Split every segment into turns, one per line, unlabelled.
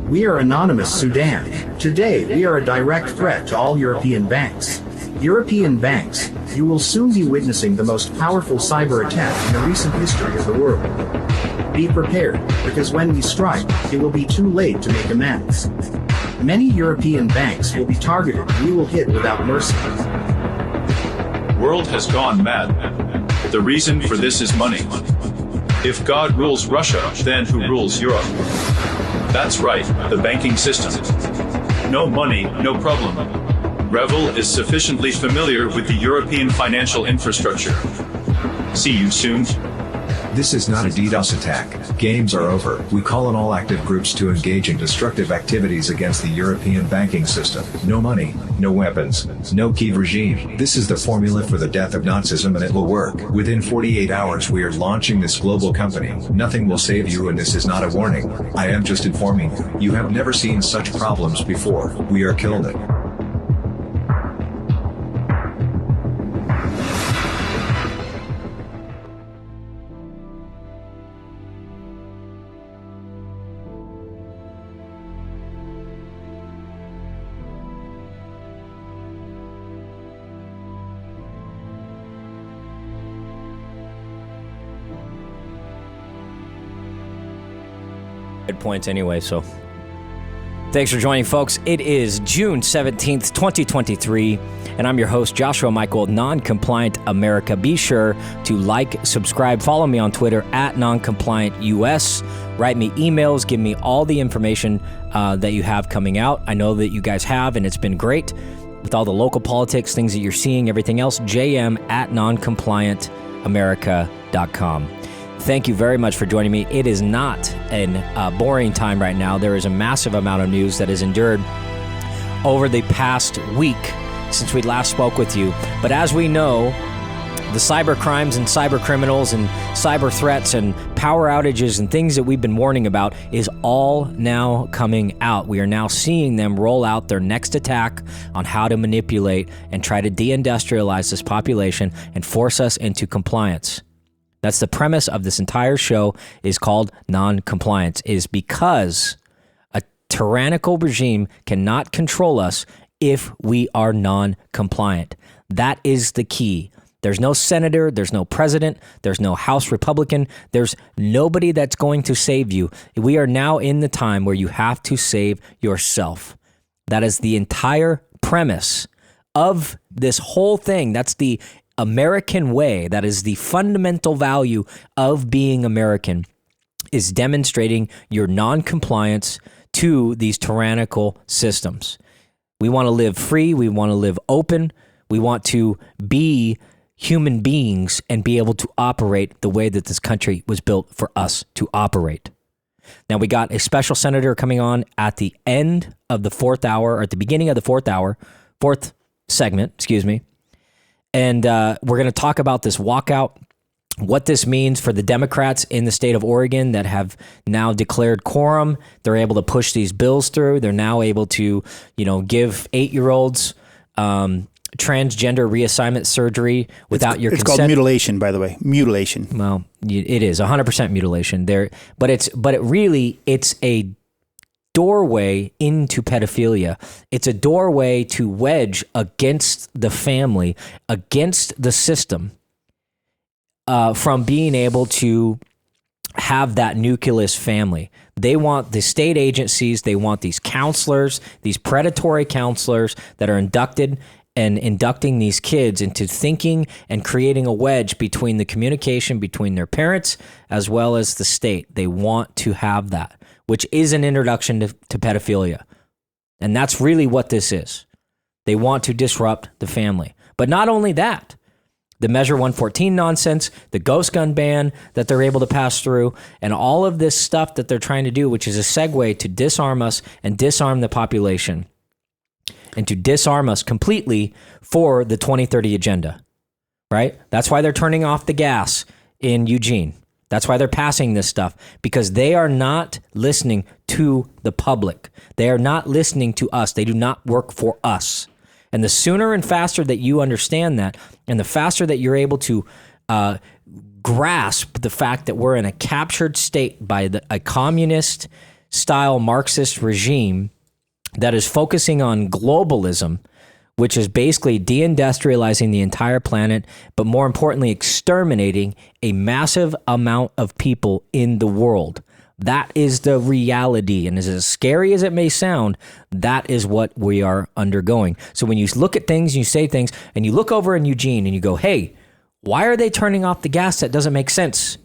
We are Anonymous Sudan. Today, we are a direct threat to all European banks. European banks, you will soon be witnessing the most powerful cyber attack in the recent history of the world. Be prepared, because when we strike, it will be too late to make amends. Many European banks will be targeted and we will hit without mercy.
World has gone mad. The reason for this is money. If God rules Russia, then who rules Europe? That's right, the banking system. No money, no problem. Revel is sufficiently familiar with the European financial infrastructure. See you soon.
This is not a DDoS attack. Games are over. We call on all active groups to engage in destructive activities against the European banking system. No money, no weapons, no Kiev regime. This is the formula for the death of Nazism, and it will work. Within 48 hours we are launching this global company. Nothing will save you, and this is not a warning. I am just informing you. You have never seen such problems before. We are killing it.
Points anyway, so thanks for joining, folks. It is June 17th, 2023, and I'm your host, Joshua Michael, Non-Compliant America. Be sure to like, subscribe, follow me on Twitter at NoncompliantUS. Write me emails, give me all the information that you have coming out. I know that you guys have, and it's been great with all the local politics, things that you're seeing, everything else. JM at noncompliantamerica.com. Thank you very much for joining me. It is not a boring time right now. There is a massive amount of news that has endured over the past week since we last spoke with you. But as we know, the cyber crimes and cyber criminals and cyber threats and power outages and things that we've been warning about is all now coming out. We are now seeing them roll out their next attack on how to manipulate and try to deindustrialize this population and force us into compliance. That's the premise of this entire show, is called non-compliance, is because a tyrannical regime cannot control us if we are non-compliant. That is the key. There's no senator, there's no president, there's no House Republican, there's nobody that's going to save you. We are now in the time where you have to save yourself. That is the entire premise of this whole thing. That's the American way. That is the fundamental value of being American, is demonstrating your non-compliance to these tyrannical systems. We want to live free. We want to live open. We want to be human beings and be able to operate the way that this country was built for us to operate. Now, we got a special senator coming on at the end of the fourth hour, or at the beginning of the fourth segment, And we're going to talk about this walkout, what this means for the Democrats in the state of Oregon that have now declared quorum. They're able to push these bills through. They're now able to, give 8-year-olds transgender reassignment surgery without your consent.
It's called mutilation, by the way. Mutilation.
Well, it is 100% mutilation there, but it's a doorway into pedophilia. It's a doorway to wedge against the family, against the system, from being able to have that nucleus family. They want the state agencies, they want these counselors, these predatory counselors that are inducting these kids into thinking and creating a wedge between the communication between their parents as well as the state. They want to have that, which is an introduction to pedophilia. And that's really what this is. They want to disrupt the family. But not only that, the Measure 114 nonsense, the ghost gun ban that they're able to pass through, and all of this stuff that they're trying to do, which is a segue to disarm us and disarm the population, and to disarm us completely for the 2030 agenda, right? That's why they're turning off the gas in Eugene. That's why they're passing this stuff, because they are not listening to the public. They are not listening to us. They do not work for us. And the sooner and faster that you understand that, and the faster that you're able to grasp the fact that we're in a captured state by a communist style Marxist regime that is focusing on globalism, which is basically deindustrializing the entire planet, but more importantly, exterminating a massive amount of people in the world. That is the reality. And as scary as it may sound, that is what we are undergoing. So when you look at things, you say things, and you look over in Eugene and you go, hey, why are they turning off the gas? That doesn't make sense.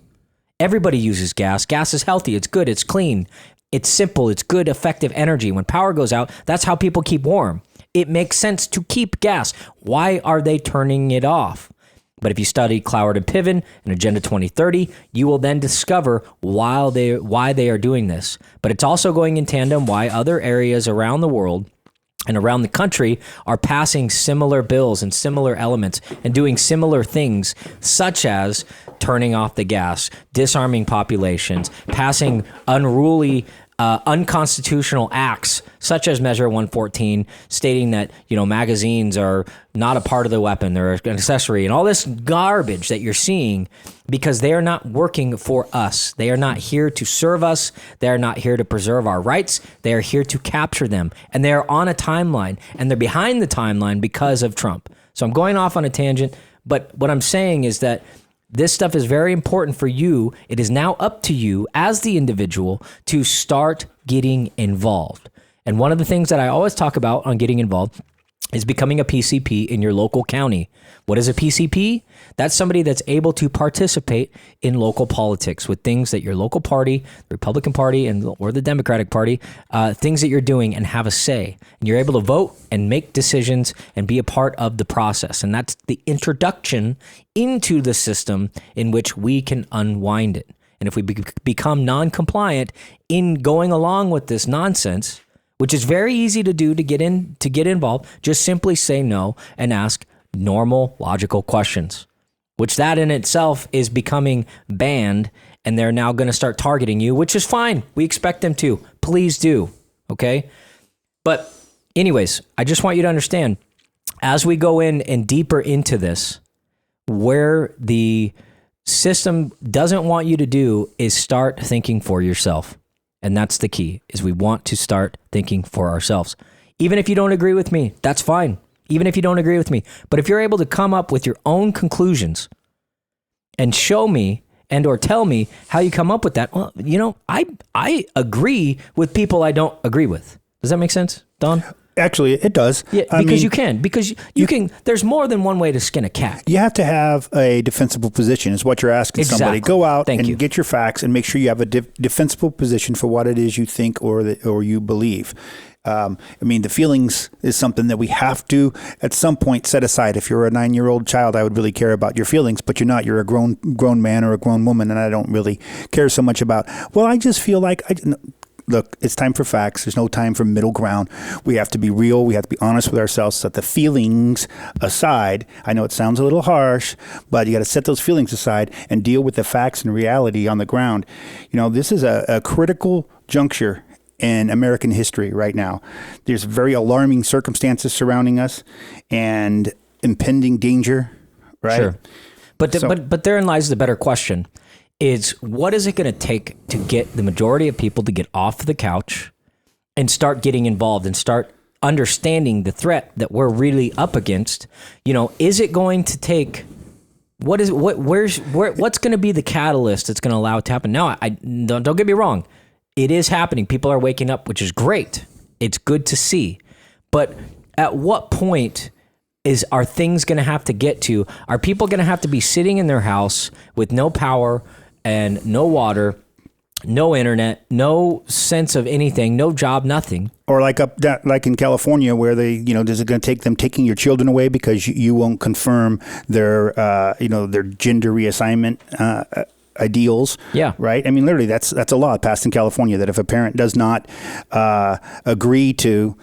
Everybody uses gas. Gas is healthy. It's good. It's clean. It's simple. It's good, effective energy. When power goes out, that's how people keep warm. It makes sense to keep gas. Why are they turning it off? But if you study Cloward and Piven and Agenda 2030, you will then discover why they are doing this. But it's also going in tandem why other areas around the world and around the country are passing similar bills and similar elements and doing similar things, such as turning off the gas, disarming populations, passing unruly unconstitutional acts such as Measure 114, stating that, magazines are not a part of the weapon, they're an accessory, and all this garbage that you're seeing, because they are not working for us. They are not here to serve us. They are not here to preserve our rights. They are here to capture them. And they are on a timeline, and they're behind the timeline because of Trump. So I'm going off on a tangent, but what I'm saying is that this stuff is very important for you. It is now up to you as the individual to start getting involved. And one of the things that I always talk about on getting involved is becoming a PCP in your local county. What is a PCP? That's somebody that's able to participate in local politics with things that your local party, the Republican Party or the Democratic Party, things that you're doing and have a say. And you're able to vote and make decisions and be a part of the process. And that's the introduction into the system in which we can unwind it. And if we become non-compliant in going along with this nonsense, which is very easy to do to get involved, just simply say no and ask normal, logical questions, which that in itself is becoming banned, and they're now going to start targeting you, which is fine. We expect them to. Please do, okay? But anyways, I just want you to understand, as we go in and deeper into this, where the system doesn't want you to do is start thinking for yourself. And that's the key, is we want to start thinking for ourselves. Even if you don't agree with me, that's fine. Even if you don't agree with me. But if you're able to come up with your own conclusions and show me and or tell me how you come up with that, well, I agree with people I don't agree with. Does that make sense, Don?
Actually, it does.
Yeah, because you can. Because you can. There's more than one way to skin a cat.
You have to have a defensible position, is what you're asking somebody. Go out and get your facts and make sure you have a defensible position for what it is you think or you believe. The feelings is something that we have to, at some point, set aside. If you're a 9-year-old child, I would really care about your feelings, but you're not. You're a grown man or a grown woman, and I don't really care so much about, well, I just feel like... Look, it's time for facts. There's no time for middle ground. We have to be real. We have to be honest with ourselves. Set the feelings aside. I know it sounds a little harsh, but you got to set those feelings aside and deal with the facts and reality on the ground. This is a critical juncture in American history right now. There's very alarming circumstances surrounding us and impending danger, right?
Sure. But therein lies the better question. Is what is it going to take to get the majority of people to get off the couch and start getting involved and start understanding the threat that we're really up against? Is it going to take, what's going to be the catalyst that's going to allow it to happen? Now, don't get me wrong. It is happening. People are waking up, which is great. It's good to see. But at what point are things going to have to get to? Are people going to have to be sitting in their house with no power and no water, no internet, no sense of anything, no job, nothing?
Or like in California, where they, is it going to take them taking your children away because you won't confirm their gender reassignment ideals?
Yeah.
Right? Literally, that's a law passed in California that if a parent does not agree to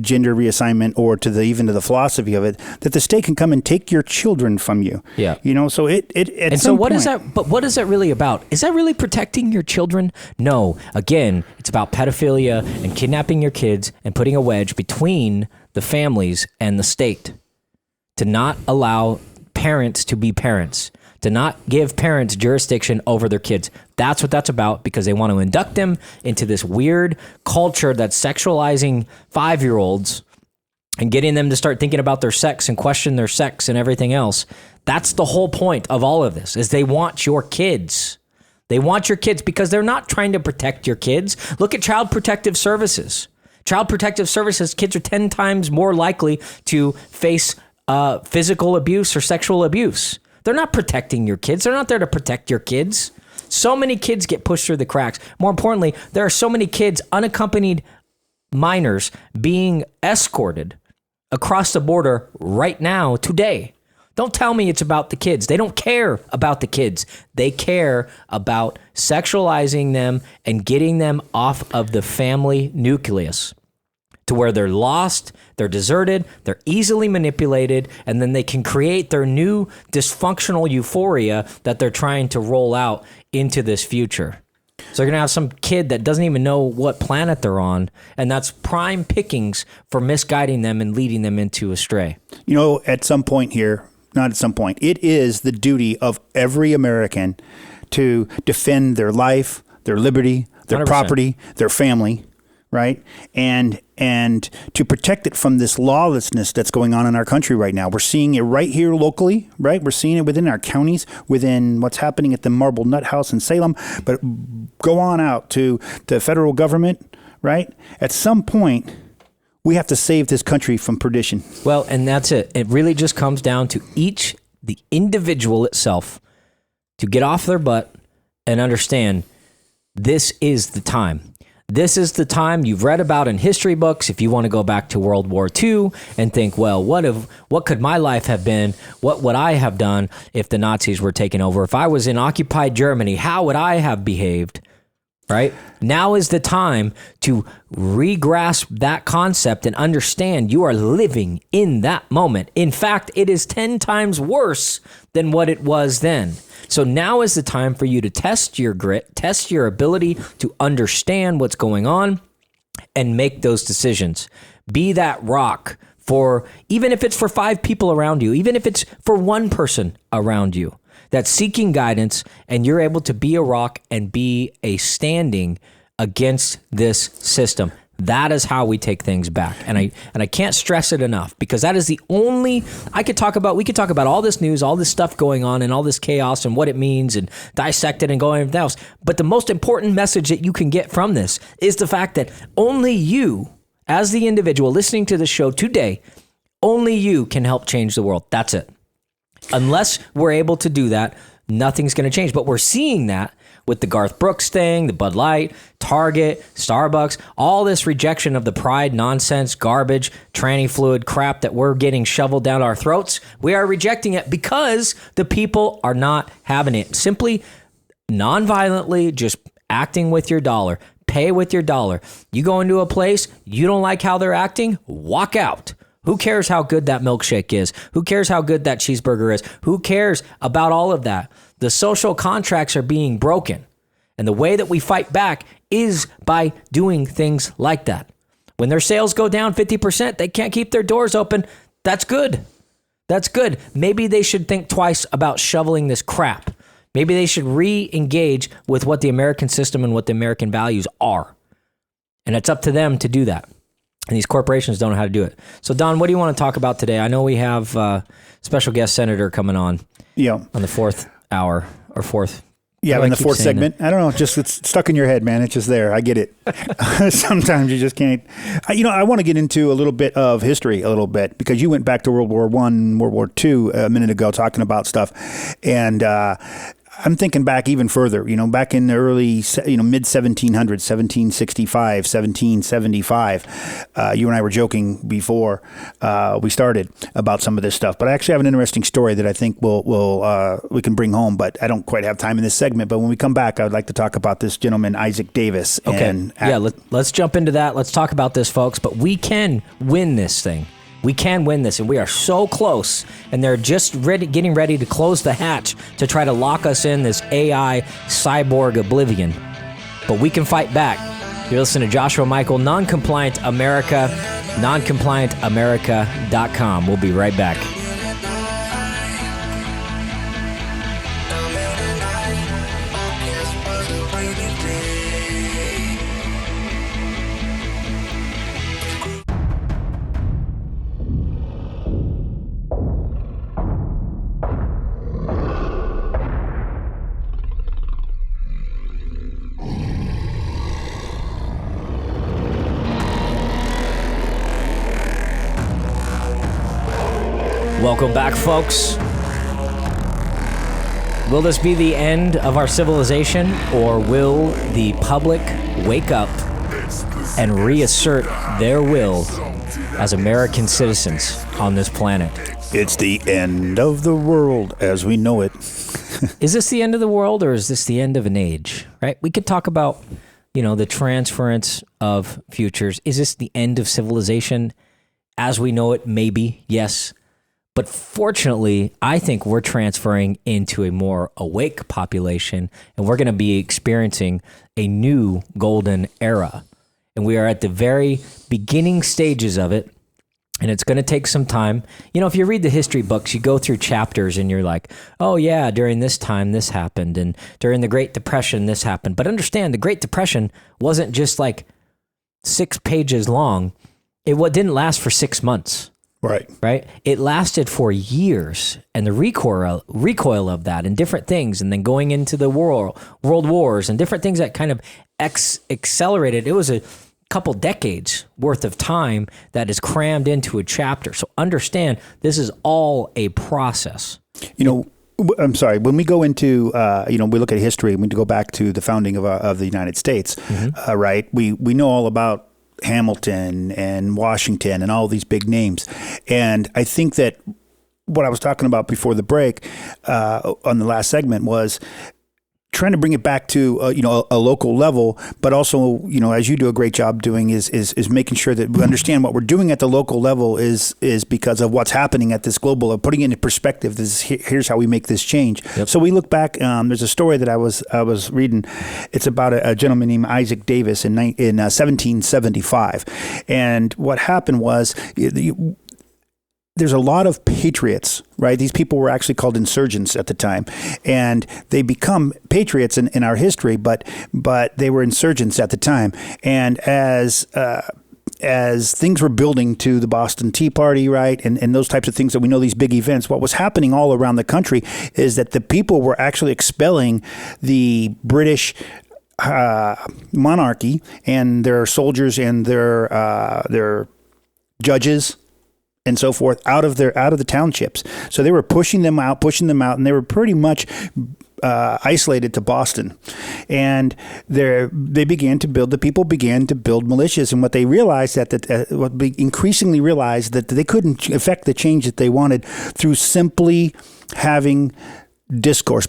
gender reassignment or even to the philosophy of it, that the state can come and take your children from you.
Yeah.
So it
and so what is that? But what is that really about? Is that really protecting your children? No. Again, it's about pedophilia and kidnapping your kids and putting a wedge between the families and the state to not allow parents to be parents, to not give parents jurisdiction over their kids. That's what that's about, because they want to induct them into this weird culture that's sexualizing 5-year-olds and getting them to start thinking about their sex and question their sex and everything else. That's the whole point of all of this, is they want your kids. They want your kids because they're not trying to protect your kids. Look at Child Protective Services. Child Protective Services, kids are 10 times more likely to face physical abuse or sexual abuse. They're not protecting your kids. They're not there to protect your kids. So many kids get pushed through the cracks. More importantly, there are so many kids, unaccompanied minors, being escorted across the border right now, today. Don't tell me it's about the kids. They don't care about the kids. They care about sexualizing them and getting them off of the family nucleus to where they're lost, they're deserted, they're easily manipulated, and then they can create their new dysfunctional euphoria that they're trying to roll out into this future. So they're going to have some kid that doesn't even know what planet they're on, and that's prime pickings for misguiding them and leading them into astray.
You know, at some point here, not at some point, it is the duty of every American to defend their life, their liberty, their 100%. Property, their family, right? And to protect it from this lawlessness that's going on in our country right now. We're seeing it right here locally, right? We're seeing it within our counties, within what's happening at the Marble Nut House in Salem, but go on out to the federal government, right? At some point, we have to save this country from perdition.
Well, and that's it. It really just comes down to the individual itself, to get off their butt and understand this is the time. This is the time you've read about in history books. If you want to go back to World War II and think, well, what could my life have been? What would I have done if the Nazis were taking over? If I was in occupied Germany, how would I have behaved? Right? Now is the time to re-grasp that concept and understand you are living in that moment. In fact, it is 10 times worse than what it was then. So now is the time for you to test your grit, test your ability to understand what's going on, and make those decisions. Be that rock for, even if it's for 5 people around you, even if it's for 1 person around you that's seeking guidance, and you're able to be a rock and be a standing against this system. That is how we take things back. And I can't stress it enough, because that is the only, we could talk about all this news, all this stuff going on and all this chaos and what it means and dissect it and go everything else. But the most important message that you can get from this is the fact that only you, as the individual listening to the show today, only you can help change the world. That's it. Unless we're able to do that, nothing's going to change. But we're seeing that with the Garth Brooks thing, the Bud Light, Target, Starbucks, all this rejection of the pride, nonsense, garbage, tranny fluid crap that we're getting shoveled down our throats. We are rejecting it because the people are not having it. Simply, non-violently, just acting with your dollar. Pay with your dollar. You go into a place, you don't like how they're acting, walk out. Who cares how good that milkshake is? Who cares how good that cheeseburger is? Who cares about all of that? The social contracts are being broken. And the way that we fight back is by doing things like that. When their sales go down 50%, they can't keep their doors open. That's good. That's good. Maybe they should think twice about shoveling this crap. Maybe they should re-engage with what the American system and what the American values are. And it's up to them to do that. And these corporations don't know how to do it. So, Don, what do you want to talk about today? I know we have special guest senator coming on. Yeah. On the 4th hour or 4th.
Yeah, in the 4th segment. I don't know. Just it's stuck in your head, man. It's just there. I get it. Sometimes you just can't. I want to get into a little bit of history because you went back to World War I, World War II a minute ago talking about stuff. And I'm thinking back even further, back in the early, mid 1700s, 1765, 1775. You and I were joking before we started about some of this stuff, but I actually have an interesting story that I think we can bring home, but I don't quite have time in this segment. But when we come back, I would like to talk about this gentleman, Isaac Davis.
Okay. Let's jump into that. Let's talk about this, folks, but we can win this thing. We can win this, and we are so close, and they're just getting ready to close the hatch to try to lock us in this AI cyborg oblivion. But we can fight back. You're listening to Joshua Michael, Non-Compliant America, noncompliantamerica.com. We'll be right back. Welcome back, folks. Will this be the end of our civilization, or will the public wake up and reassert their will as American citizens on this planet?
It's the end of the world as we know it.
Is this the end of the world, or is this the end of an age? Right? We could talk about, the transference of futures. Is this the end of civilization as we know it? Maybe, yes. But fortunately, I think we're transferring into a more awake population, and we're going to be experiencing a new golden era. And we are at the very beginning stages of it, and it's going to take some time. If you read the history books, you go through chapters, and you're like, oh yeah, during this time, this happened, and during the Great Depression, this happened. But understand, the Great Depression wasn't just like 6 pages long. It didn't last for 6 months. Right. It lasted for years, and the recoil of that and different things, and then going into the world wars and different things that kind of accelerated. It was a couple decades worth of time that is crammed into a chapter. So understand, this is all a process.
I'm sorry. When we go into, we look at history, we go back to the founding of the United States, right? We know all about Hamilton and Washington and all these big names. And I think that what I was talking about before the break on the last segment was trying to bring it back to a local level, but also as you do a great job doing is making sure that we understand what we're doing at the local level is because of what's happening at this global, of putting it into perspective. Here's how we make this change. Yep. So we look back. There's a story that I was reading. It's about a gentleman named Isaac Davis in 1775, and what happened was there's a lot of patriots, right? These people were actually called insurgents at the time, and they become patriots in our history, but they were insurgents at the time. And as things were building to the Boston Tea Party, right, and those types of things that we know, these big events, what was happening all around the country is that the people were actually expelling the British monarchy and their soldiers and their judges and so forth out of the townships. So they were pushing them out, and they were pretty much isolated to Boston. And the people began to build militias, and what they realized increasingly realized that they couldn't affect the change that they wanted through simply having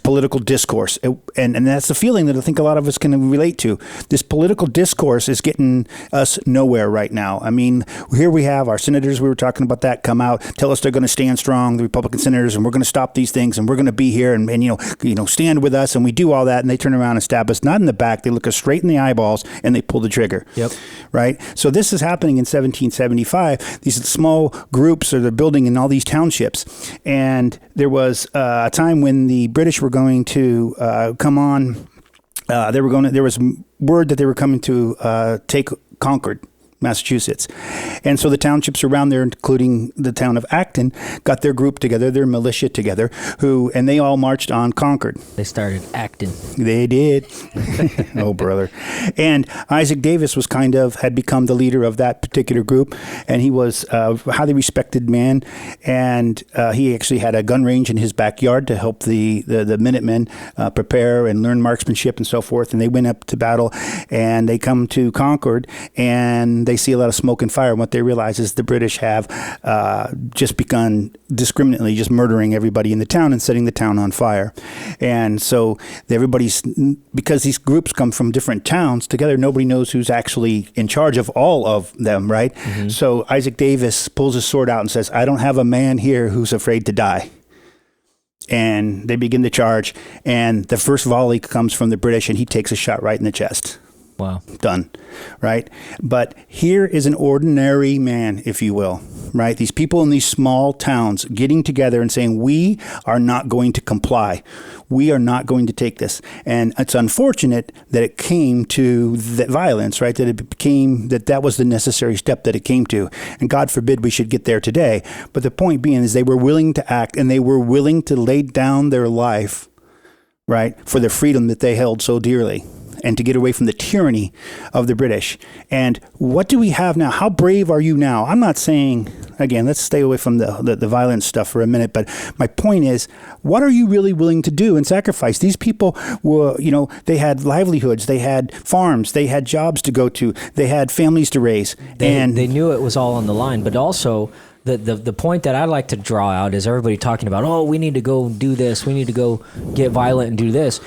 political discourse. And that's the feeling that I think a lot of us can relate to. This political discourse is getting us nowhere right now. I mean, here we have our senators, we were talking about that, come out, tell us they're going to stand strong, the Republican senators, and we're going to stop these things, and we're going to be here and stand with us, and we do all that, and they turn around and stab us, not in the back, they look us straight in the eyeballs, and they pull the trigger.
Yep.
Right? So this is happening in 1775. These small groups are building in all these townships, and there was a time when the British were going to come on. There was word that they were coming to take Concord, Massachusetts. And so the townships around there, including the town of Acton, got their group together, their militia together, and they all marched on Concord.
They started acting.
They did. Oh, brother. And Isaac Davis had become the leader of that particular group, and he was a highly respected man, and he actually had a gun range in his backyard to help the Minutemen prepare and learn marksmanship and so forth. And they went up to battle, and they come to Concord, and they see a lot of smoke and fire. And what they realize is the British have just begun discriminately just murdering everybody in the town and setting the town on fire. And so because these groups come from different towns together, nobody knows who's actually in charge of all of them, right? Mm-hmm. So Isaac Davis pulls his sword out and says, I don't have a man here who's afraid to die. And they begin to charge, and the first volley comes from the British, and he takes a shot right in the chest.
Wow.
Done. Right? But here is an ordinary man, if you will, right? These people in these small towns getting together and saying, we are not going to comply. We are not going to take this. And it's unfortunate that it came to that violence, right? That was the necessary step that it came to. And God forbid we should get there today. But the point being is they were willing to act, and they were willing to lay down their life, right, for the freedom that they held so dearly. and to get away from the tyranny of the British. And what do we have now? How brave are you now? I'm not saying, again, let's stay away from the violent stuff for a minute, but my point is, what are you really willing to do and sacrifice? These people were, they had livelihoods, they had farms, they had jobs to go to, they had families to raise.
They knew it was all on the line, but also the point that I like to draw out is everybody talking about, oh, we need to go do this, we need to go get violent and do this.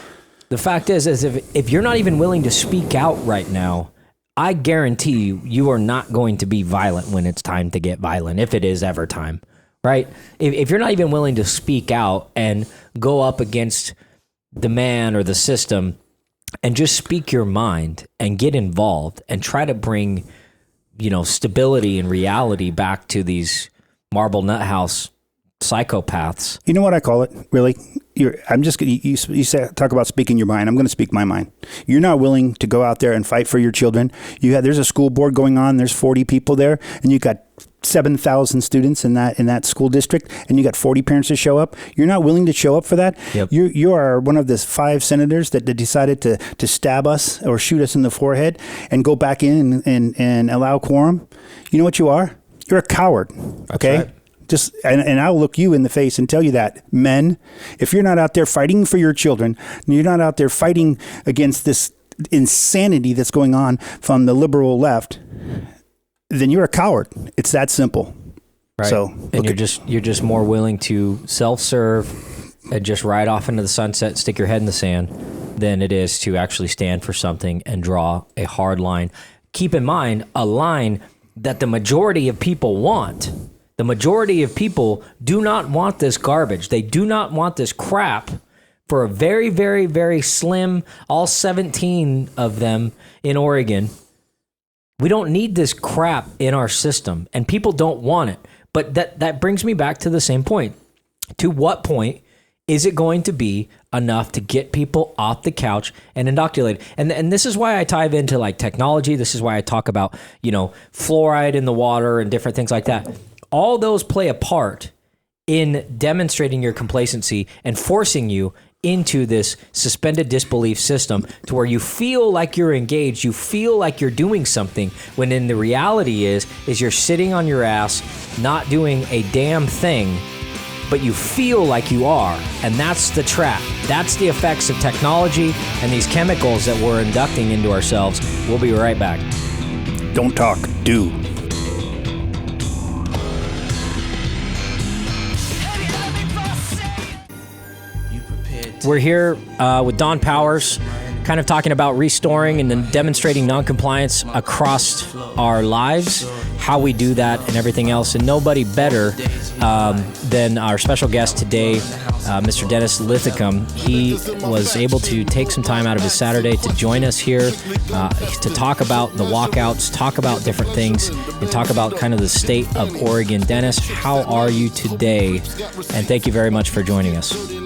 The fact is if you're not even willing to speak out right now, I guarantee you are not going to be violent when it's time to get violent, if it is ever time, right? If you're not even willing to speak out and go up against the man or the system and just speak your mind and get involved and try to bring, stability and reality back to these marble nut house psychopaths. You know
what I call it, really? You talk about speaking your mind. I'm going to speak my mind. You're not willing to go out there and fight for your children. There's a school board going on. There's 40 people there, and you got 7,000 students in that school district, and you got 40 parents to show up. You're not willing to show up for that.
Yep.
You are one of the 5 senators that decided to stab us or shoot us in the forehead and go back in and allow quorum. You know what you are? You're a coward. Okay.
That's right.
And I'll look you in the face and tell you that, men, if you're not out there fighting for your children, and you're not out there fighting against this insanity that's going on from the liberal left, then you're a coward. It's that simple.
Right.
So,
and you're just more willing to self-serve and just ride off into the sunset, stick your head in the sand, than it is to actually stand for something and draw a hard line. Keep in mind, a line that the majority of people want. The majority of people do not want this garbage. They do not want this crap for a very, very, very slim, all 17 of them in Oregon. We don't need this crap in our system, and people don't want it. But that brings me back to the same point. To what point is it going to be enough to get people off the couch and inoculate? And this is why I dive into like technology. This is why I talk about, fluoride in the water and different things like that. All those play a part in demonstrating your complacency and forcing you into this suspended disbelief system to where you feel like you're engaged, you feel like you're doing something, when in the reality is you're sitting on your ass, not doing a damn thing, but you feel like you are. And that's the trap. That's the effects of technology and these chemicals that we're inducting into ourselves. We'll be right back.
Don't talk, do.
We're here with Don Powers, kind of talking about restoring and then demonstrating noncompliance across our lives, how we do that and everything else. And nobody better than our special guest today, Mr. Dennis Linthicum. He was able to take some time out of his Saturday to join us here to talk about the walkouts, talk about different things, and talk about kind of the state of Oregon. Dennis, how are you today? And thank you very much for joining us.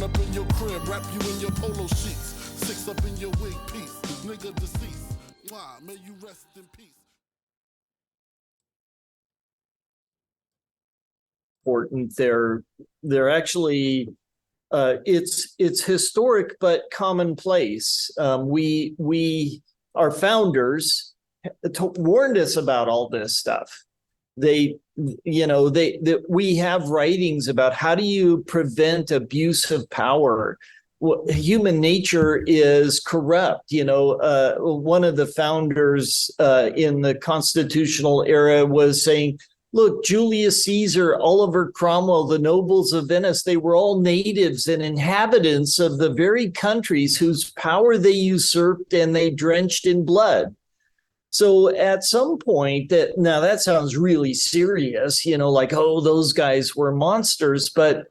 Up in your crib, wrap you in your polo sheets, 6 up in your wig piece, nigga deceased. Why? May you rest in peace.
Important. They're actually it's historic but commonplace. Our founders warned us about all this stuff. We have writings about how do you prevent abuse of power. Well, human nature is corrupt. One of the founders in the constitutional era was saying, look, Julius Caesar, Oliver Cromwell, the nobles of Venice, they were all natives and inhabitants of the very countries whose power they usurped and they drenched in blood. So at some point, that sounds really serious, like, oh, those guys were monsters. But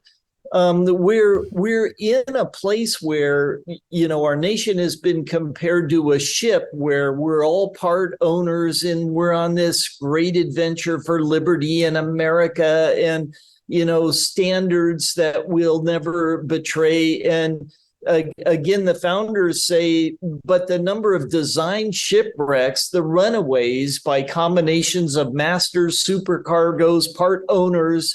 we're in a place where, our nation has been compared to a ship where we're all part owners and we're on this great adventure for liberty in America and, standards that we'll never betray. And again, the founders say, but the number of design shipwrecks, the runaways by combinations of masters, supercargoes, part owners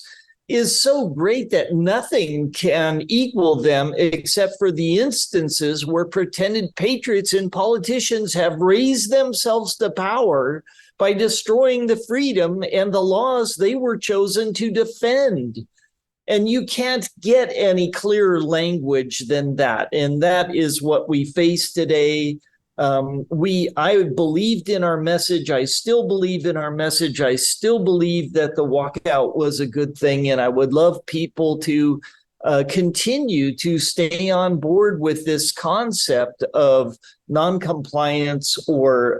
is so great that nothing can equal them except for the instances where pretended patriots and politicians have raised themselves to power by destroying the freedom and the laws they were chosen to defend. And you can't get any clearer language than that. And that is what we face today. I believed in our message. I still believe in our message. I still believe that the walkout was a good thing. And I would love people to continue to stay on board with this concept of noncompliance or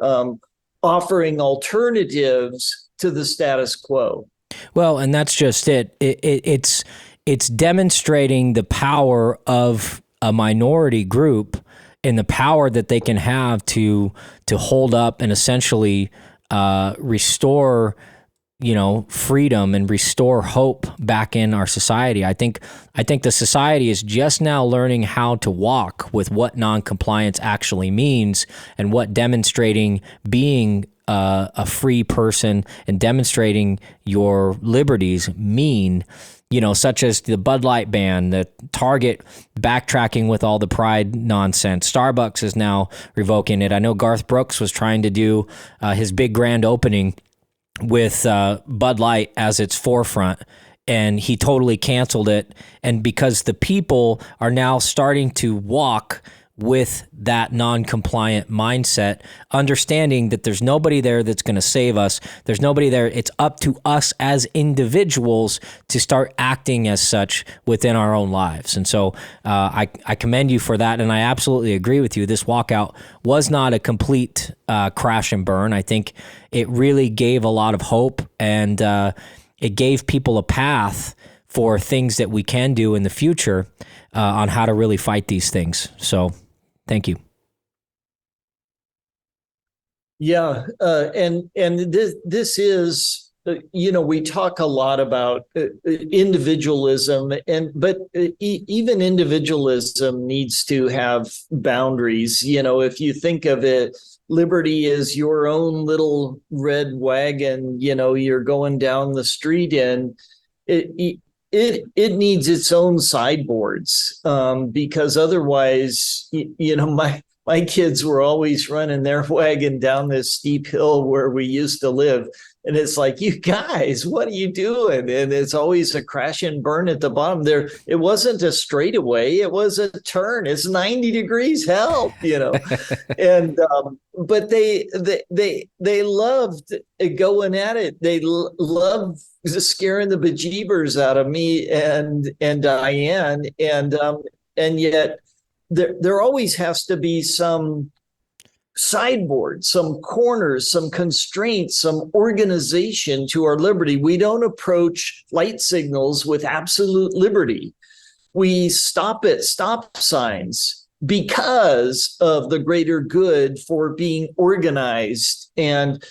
offering alternatives to the status quo.
Well, and that's just it. It's demonstrating the power of a minority group and the power that they can have to hold up and essentially restore, freedom and restore hope back in our society. I think the society is just now learning how to walk with what noncompliance actually means and what demonstrating being a free person and demonstrating your liberties mean, such as the Bud Light ban, the Target backtracking with all the pride nonsense. Starbucks is now revoking it. I know Garth Brooks was trying to do his big grand opening with Bud Light as its forefront, and he totally canceled it. And because the people are now starting to walk with that non-compliant mindset, understanding that there's nobody there that's going to save us. There's nobody there. It's up to us as individuals to start acting as such within our own lives. And so I commend you for that. And I absolutely agree with you. This walkout was not a complete crash and burn. I think it really gave a lot of hope, and it gave people a path for things that we can do in the future on how to really fight these things. So thank you.
Yeah, and this is, we talk a lot about individualism, but even individualism needs to have boundaries. If you think of it, liberty is your own little red wagon. You're going down the street, and it needs its own sideboards, because otherwise, my kids were always running their wagon down this steep hill where we used to live. And it's like, you guys, what are you doing? And it's always a crash and burn at the bottom there. It wasn't a straightaway. It was a turn. It's 90 degrees, help, and, but they loved going at it. They loved scaring the bejeebers out of me and Diane. And yet there always has to be some sideboard, some corners, some constraints, some organization to our liberty. We don't approach light signals with absolute liberty. We stop at stop signs because of the greater good for being organized. And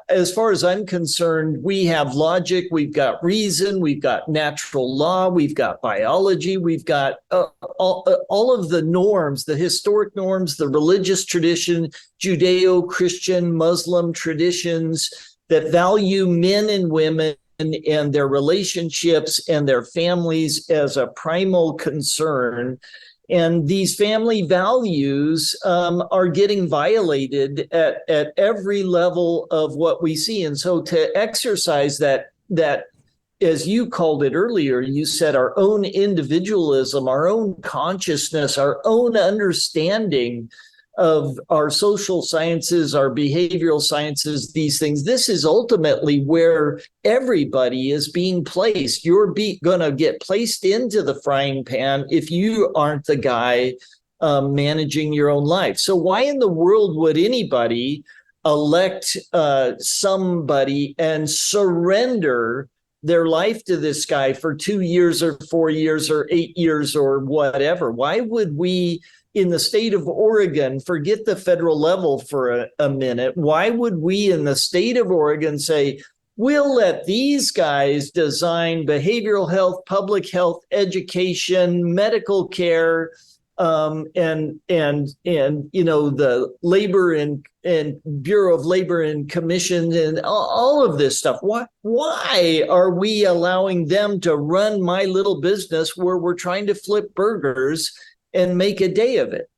as far as I'm concerned, we have logic, we've got reason, we've got natural law, we've got biology, we've got all of the norms, the historic norms, the religious tradition, Judeo-Christian, Muslim traditions that value men and women and their relationships and their families as a primal concern. And these family values are getting violated at every level of what we see. And so to exercise that, as you called it earlier, you said our own individualism, our own consciousness, our own understanding of our social sciences, our behavioral sciences, these things. This is ultimately where everybody is being placed. You're going to get placed into the frying pan if you aren't the guy managing your own life. So why in the world would anybody elect somebody and surrender their life to this guy for 2 years or 4 years or 8 years or whatever? Why would we, in the state of Oregon, forget the federal level for a minute, why would we in the state of Oregon say, we'll let these guys design behavioral health, public health, education, medical care, and the labor and Bureau of Labor and Commission and all of this stuff. Why are we allowing them to run my little business where we're trying to flip burgers and make a day of it?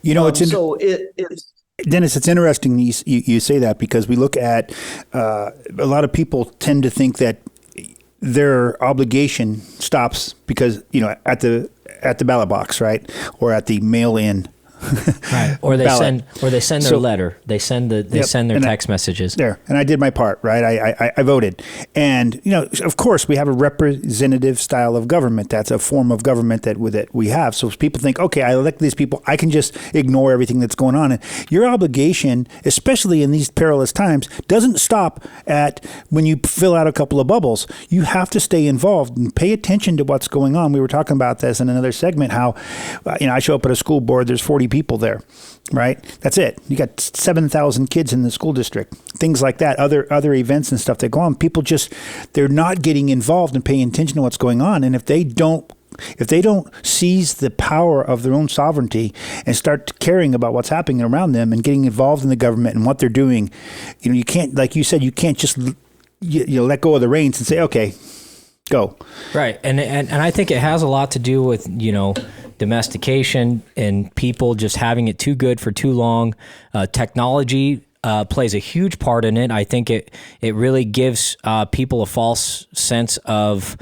It's
Dennis, it's interesting you say that, because we look at a lot of people tend to think that their obligation stops because, at the ballot box, right? Or at the mail-in.
Right. Or they send their letter. They send their text messages.
There. And I did my part, right? I voted. And, of course, we have a representative style of government. That's a form of government that we have. So people think, okay, I elect these people, I can just ignore everything that's going on. And your obligation, especially in these perilous times, doesn't stop at when you fill out a couple of bubbles. You have to stay involved and pay attention to what's going on. We were talking about this in another segment, how, I show up at a school board, there's 40 people there, right? That's it. You got 7,000 kids in the school district, things like that, other events and stuff that go on. People they're not getting involved and paying attention to what's going on. And if they don't seize the power of their own sovereignty and start caring about what's happening around them and getting involved in the government and what they're doing, you can't, like you said, you can't just let go of the reins and say, okay, go.
Right. And I think it has a lot to do with, domestication and people just having it too good for too long. Technology plays a huge part in it. I think it really gives people a false sense of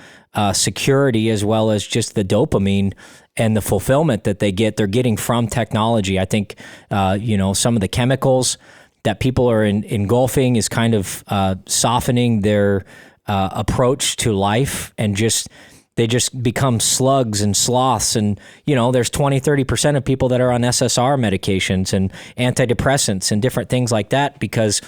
security, as well as just the dopamine and the fulfillment that they're getting from technology. I think, some of the chemicals that people are engulfing is kind of softening their approach to life, and they just become slugs and sloths. And, there's 20-30% of people that are on SSR medications and antidepressants and different things like that, because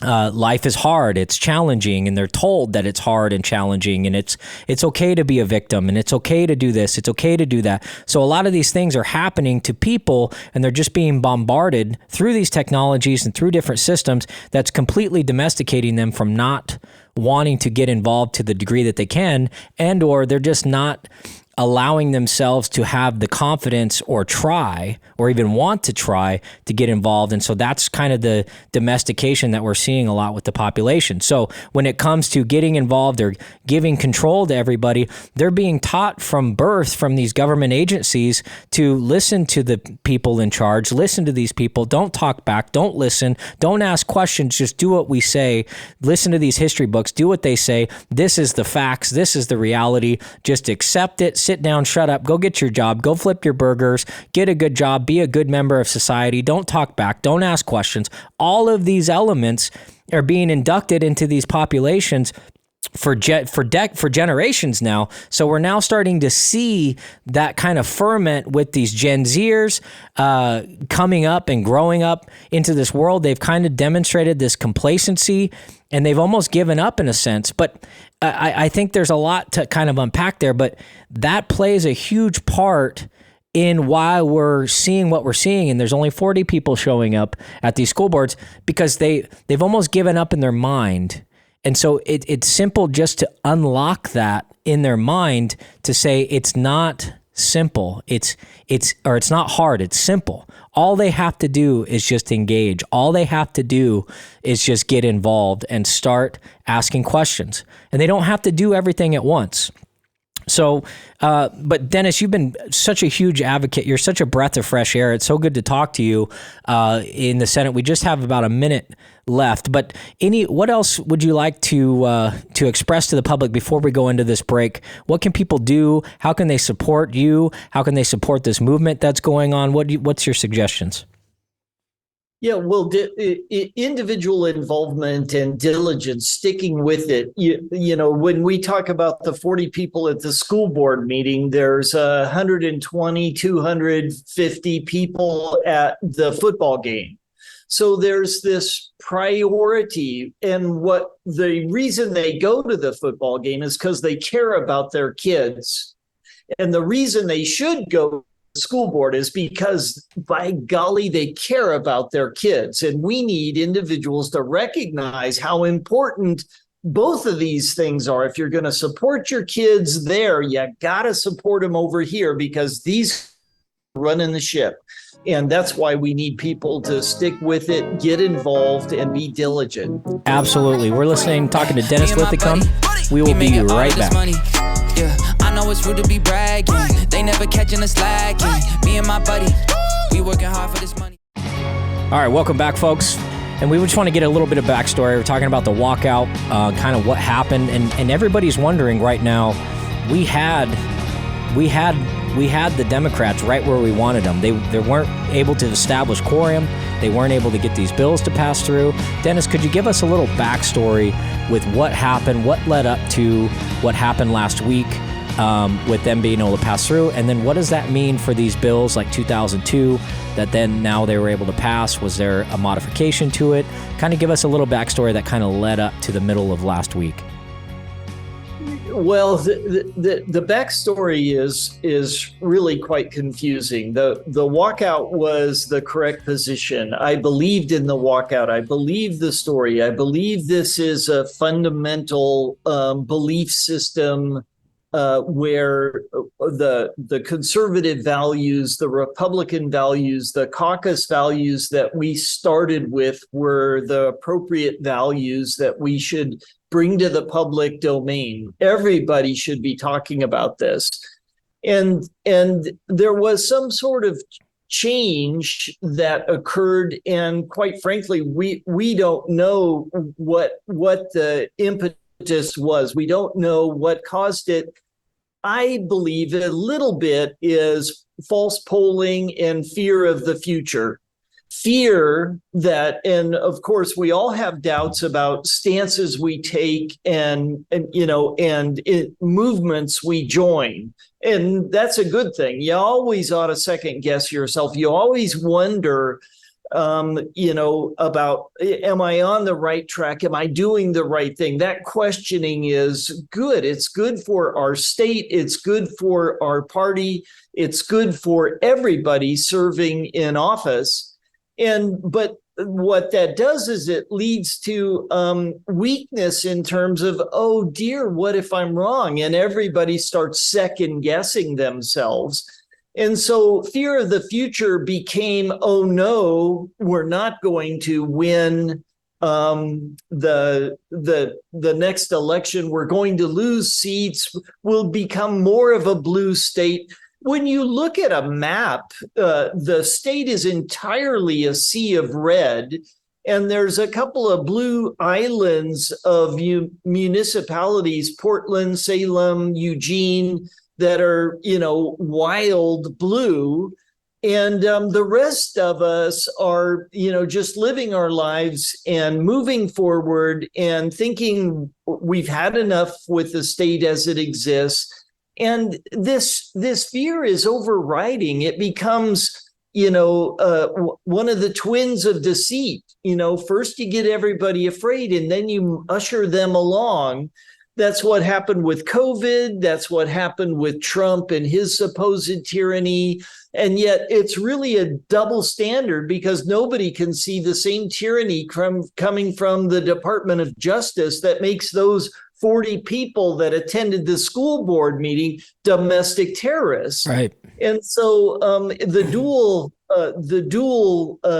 life is hard, it's challenging, and they're told that it's hard and challenging, and it's okay to be a victim, and it's okay to do this, it's okay to do that. So a lot of these things are happening to people, and they're just being bombarded through these technologies and through different systems that's completely domesticating them from not wanting to get involved to the degree that they can, and or they're just not allowing themselves to have the confidence or try or even want to try to get involved. And so that's kind of the domestication that we're seeing a lot with the population. So when it comes to getting involved or giving control to everybody, they're being taught from birth from these government agencies to listen to the people in charge, listen to these people, don't talk back, don't listen, don't ask questions, just do what we say, listen to these history books, do what they say, this is the facts, this is the reality, just accept it, sit down, shut up, go get your job, go flip your burgers, get a good job, be a good member of society, don't talk back, don't ask questions. All of these elements are being inducted into these populations for generations now. So we're now starting to see that kind of ferment with these Gen Zers coming up and growing up into this world. They've kind of demonstrated this complacency, and they've almost given up in a sense. But I think there's a lot to kind of unpack there, but that plays a huge part in why we're seeing what we're seeing. And there's only 40 people showing up at these school boards because they've almost given up in their mind. And so it's simple just to unlock that in their mind to say it's not simple. It's not hard. It's simple. All they have to do is just engage. All they have to do is just get involved and start asking questions. And they don't have to do everything at once. So, but Dennis, you've been such a huge advocate. You're such a breath of fresh air. It's so good to talk to you in the Senate. We just have about a minute left, but what else would you like to express to the public before we go into this break? What can people do? How can they support you? How can they support this movement that's going on? What's your suggestions?
Yeah, well, individual involvement and diligence, sticking with it. You know, when we talk about the 40 people at the school board meeting, there's 120, 250 people at the football game. So there's this priority. And what the reason they go to the football game is because they care about their kids. And the reason they should go school board is because, by golly, they care about their kids. And we need individuals to recognize how important both of these things are. If you're going to support your kids there, you got to support them over here, because these running the ship. And that's why we need people to stick with it, get involved, and be diligent.
Absolutely. We're talking to Dennis Linthicum. We will be right back.
Yeah, I know it's rude to be bragging. They never catching us slacking. Me and my buddy, we working hard for this money.
All right, welcome back, folks. And we just want to get a little bit of backstory. We're talking about the walkout, kind of what happened, and everybody's wondering right now. We had the Democrats right where we wanted them. They weren't able to establish quorum. They weren't able to get these bills to pass through. Dennis, could you give us a little backstory with what happened, what led up to what happened last week with them being able to pass through? And then what does that mean for these bills like 2002 that then now they were able to pass? Was there a modification to it? Kind of give us a little backstory that kind of led up to the middle of last week.
Well, the backstory is really quite confusing. The walkout was the correct position. I believed in the walkout. I believe the story. I believe this is a fundamental belief system where the conservative values, the Republican values, the caucus values that we started with were the appropriate values that we should bring to the public domain. Everybody should be talking about this. And there was some sort of change that occurred, and quite frankly, we don't know what the impetus was. We don't know what caused it. I believe a little bit is false polling and fear of the future. Fear that, and of course, we all have doubts about stances we take and movements we join. And that's a good thing. You always ought to second guess yourself. You always wonder, about, am I on the right track? Am I doing the right thing? That questioning is good. It's good for our state. It's good for our party. It's good for everybody serving in office. But what that does is it leads to weakness in terms of, oh dear, what if I'm wrong? And everybody starts second guessing themselves. And so fear of the future became, oh no, we're not going to win the next election. We're going to lose seats. We'll become more of a blue state. When you look at a map, the state is entirely a sea of red, and there's a couple of blue islands of municipalities, Portland, Salem, Eugene, that are, wild blue. And the rest of us are, just living our lives and moving forward and thinking we've had enough with the state as it exists. And this fear is overriding. It becomes, one of the twins of deceit. First you get everybody afraid and then you usher them along. That's what happened with COVID. That's what happened with Trump and his supposed tyranny. And yet it's really a double standard because nobody can see the same tyranny coming from the Department of Justice that makes those 40 people that attended the school board meeting domestic terrorists.
Right.
And so the dual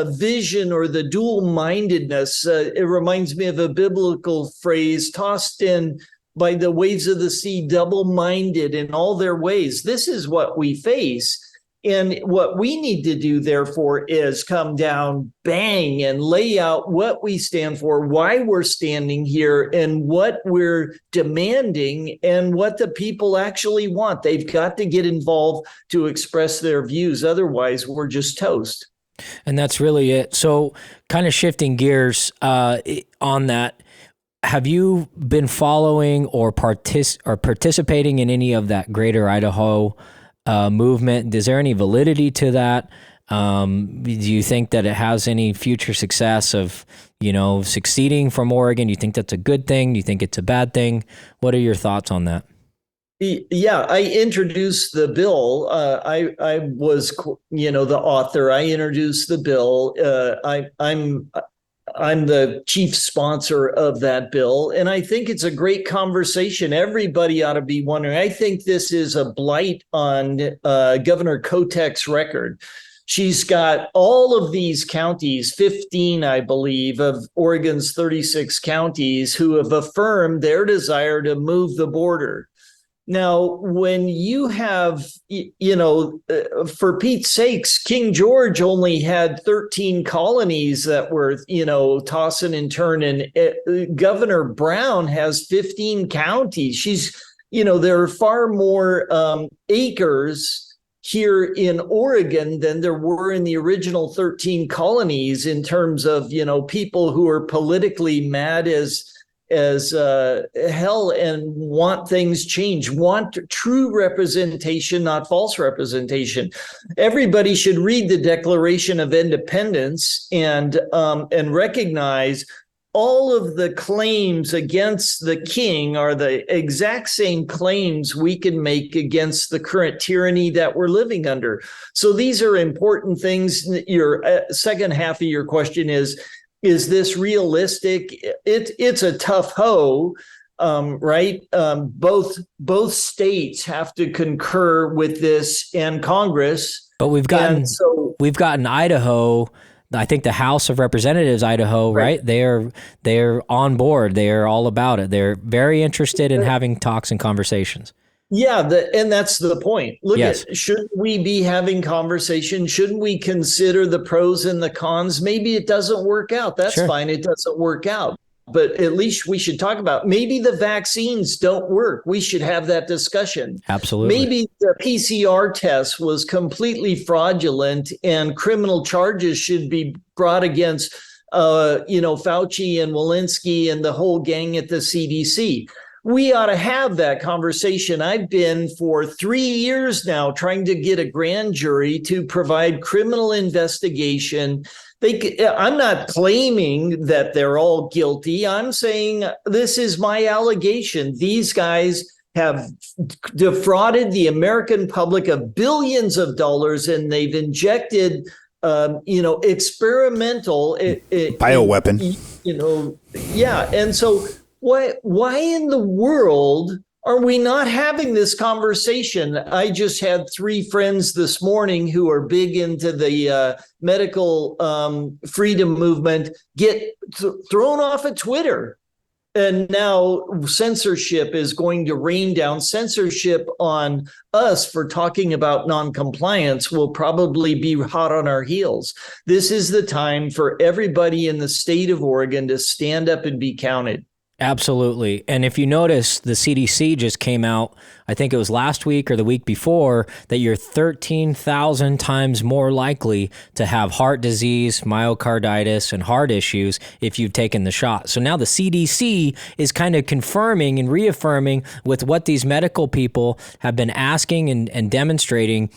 vision or the dual mindedness, it reminds me of a biblical phrase, tossed in by the waves of the sea, double-minded in all their ways. This is what we face. And what we need to do, therefore, is come down, bang, and lay out what we stand for, why we're standing here, and what we're demanding, and what the people actually want. They've got to get involved to express their views. Otherwise, we're just toast.
And that's really it. So kind of shifting gears on that, have you been following or participating in any of that Greater Idaho movement? Is there any validity to that? Do you think that it has any future success of, succeeding from Oregon? Do you think that's a good thing? Do you think it's a bad thing? What are your thoughts on that?
Yeah, I introduced the bill. I was, the author. I introduced the bill. I'm the chief sponsor of that bill, and I think it's a great conversation. Everybody ought to be wondering. I think this is a blight on Governor Kotek's record. She's got all of these counties, 15, I believe, of Oregon's 36 counties, who have affirmed their desire to move the border. Now, when you have, for Pete's sakes, King George only had 13 colonies that were, tossing and turning. Governor Brown has 15 counties. There are far more acres here in Oregon than there were in the original 13 colonies in terms of, people who are politically mad as hell and want things changed, want true representation, not false representation. Everybody should read the Declaration of Independence and recognize all of the claims against the king are the exact same claims we can make against the current tyranny that we're living under. So these are important things. Your second half of your question is this realistic? It's a tough hoe, right? Both states have to concur with this and Congress.
But we've gotten Idaho. I think the House of Representatives, Idaho, right? They're on board. They are all about it. They're very interested in having talks and conversations.
Yeah, and that's the point. Shouldn't we be having conversation? Shouldn't we consider the pros and the cons? Maybe it doesn't work out. That's fine. It doesn't work out. But at least we should talk about maybe the vaccines don't work. We should have that discussion.
Absolutely.
Maybe the PCR test was completely fraudulent and criminal charges should be brought against, Fauci and Walensky and the whole gang at the CDC. We ought to have that conversation. I've been for 3 years now trying to get a grand jury to provide criminal investigation. I'm not claiming that they're all guilty. I'm saying this is my allegation. These guys have defrauded the American public of billions of dollars, and they've injected, experimental
bioweapon.
And so why in the world are we not having this conversation? I just had 3 friends this morning who are big into the medical freedom movement get thrown off of Twitter. And now censorship is going to rain down. Censorship on us for talking about noncompliance will probably be hot on our heels. This is the time for everybody in the state of Oregon to stand up and be counted.
Absolutely. And if you notice, the CDC just came out, I think it was last week or the week before, that you're 13,000 times more likely to have heart disease, myocarditis, and heart issues if you've taken the shot. So now the CDC is kind of confirming and reaffirming with what these medical people have been asking and demonstrating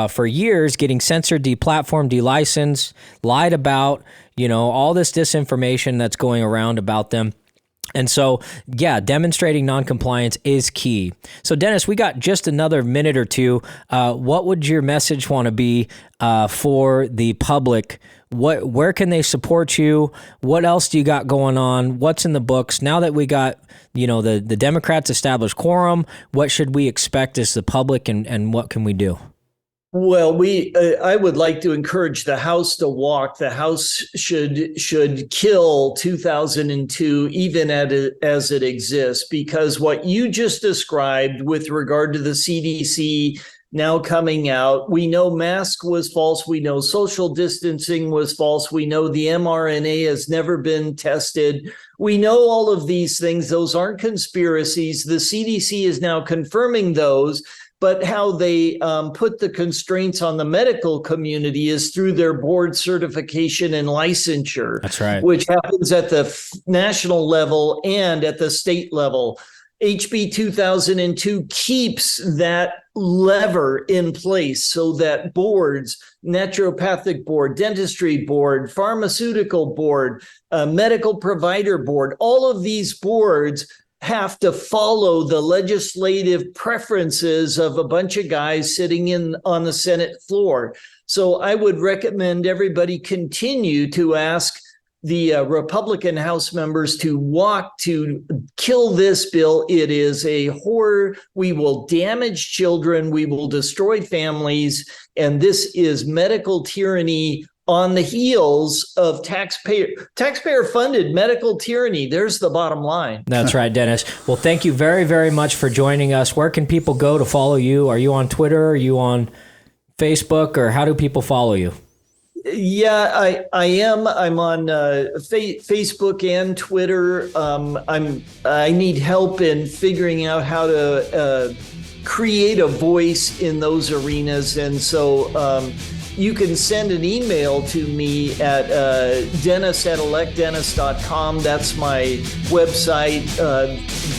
for years, getting censored, deplatformed, delicensed, lied about, all this disinformation that's going around about them. And so, demonstrating noncompliance is key. So, Dennis, we got just another minute or two. What would your message want to be for the public? Where can they support you? What else do you got going on? What's in the books? Now that we got, the Democrats established quorum, what should we expect as the public, and what can we do?
Well, I would like to encourage the House to walk. The House should kill 2002, even as it exists, because what you just described with regard to the CDC now coming out, we know mask was false. We know social distancing was false. We know the mRNA has never been tested. We know all of these things. Those aren't conspiracies. The CDC is now confirming those. But how they put the constraints on the medical community is through their board certification and licensure.
That's right.
Which happens at the national level and at the state level. HB 2002 keeps that lever in place so that boards, naturopathic board, dentistry board, pharmaceutical board, medical provider board, all of these boards have to follow the legislative preferences of a bunch of guys sitting on the Senate floor. So I would recommend everybody continue to ask the Republican House members to walk to kill this bill. It is a horror. We will damage children. We will destroy families. And this is medical tyranny on the heels of taxpayer-funded medical tyranny. There's the bottom line.
That's right, Dennis. Well, thank you very, very much for joining us. Where can people go to follow you? Are you on Twitter? Are you on Facebook? Or how do people follow you?
Yeah, I am. I'm on Facebook and Twitter. I need help in figuring out how to create a voice in those arenas, and so you can send an email to me at dennis@electdennis.com. That's my website.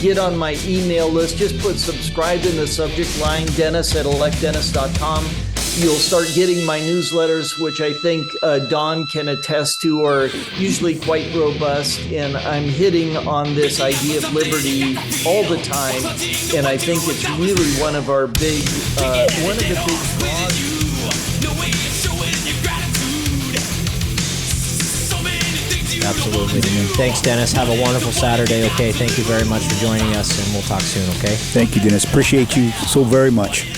Get on my email list. Just put subscribe in the subject line, dennis@electdennis.com. You'll start getting my newsletters, which I think Don can attest to are usually quite robust. And I'm hitting on this idea of liberty all the time. And I think it's really one of the big draws.
Absolutely. Thanks, Dennis. Have a wonderful Saturday. Okay. Thank you very much for joining us, and we'll talk soon. Okay.
Thank you, Dennis. Appreciate you so very much.